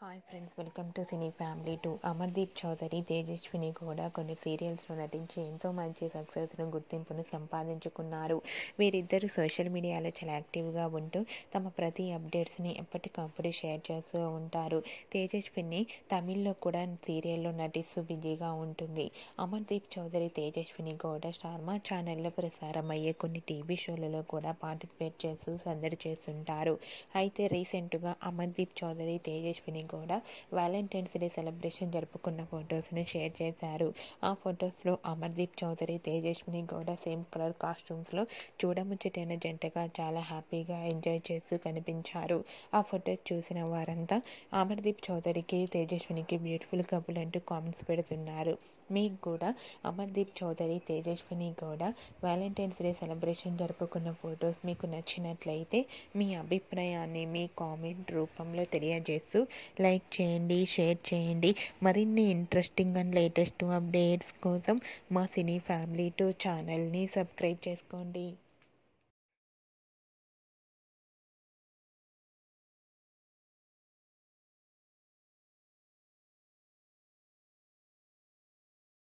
Hi friends, welcome to cine family 2. Amardeep Chowdary, Tejaswini కూడా కొన్ని సీరియల్స్లో నటించి ఎంతో మంచి సక్సెస్ను గుర్తింపును సంపాదించుకున్నారు. వీరిద్దరూ సోషల్ మీడియాలో చాలా యాక్టివ్గా ఉంటూ తమ ప్రతి అప్డేట్స్ని ఎప్పటికప్పుడు షేర్ చేస్తూ ఉంటారు. తేజస్విని తమిళ్లో కూడా సీరియల్లో నటిస్తూ బిజీగా ఉంటుంది. అమర్దీప్ చౌదరి, తేజస్విని కూడా స్టార్ మా ఛానల్లో ప్రసారం అయ్యే కొన్ని టీవీ షోలలో కూడా పార్టిసిపేట్ చేస్తూ సందడి చేస్తుంటారు. అయితే రీసెంట్గా అమర్దీప్ చౌదరి, తేజస్విని కూడా వ్యాలంటైన్స్ డే సెలబ్రేషన్ జరుపుకున్న ఫొటోస్ని షేర్ చేశారు. ఆ ఫొటోస్లో అమర్దీప్ చౌదరి, తేజస్విని కూడా సేమ్ కలర్ కాస్ట్యూమ్స్లో చూడముచ్చటైన జంటగా చాలా హ్యాపీగా ఎంజాయ్ చేస్తూ కనిపించారు. ఆ ఫొటోస్ చూసిన వారంతా అమర్దీప్ చౌదరికి, తేజస్వినికి బ్యూటిఫుల్ కపుల్ అంటూ కామెంట్స్ పెడుతున్నారు. మీకు కూడా అమర్దీప్ చౌదరి, తేజస్విని కూడా వ్యాలంటైన్స్ డే సెలబ్రేషన్ జరుపుకున్న ఫొటోస్ మీకు నచ్చినట్లయితే మీ అభిప్రాయాన్ని మీ కామెంట్ రూపంలో తెలియజేస్తూ లైక్ చేయండి, షేర్ చేయండి. మరిన్ని ఇంట్రెస్టింగ్ అండ్ లేటెస్ట్ అప్డేట్స్ కోసం మా సినీ ఫ్యామిలీ 2 ఛానల్ని సబ్స్క్రైబ్ చేసుకోండి.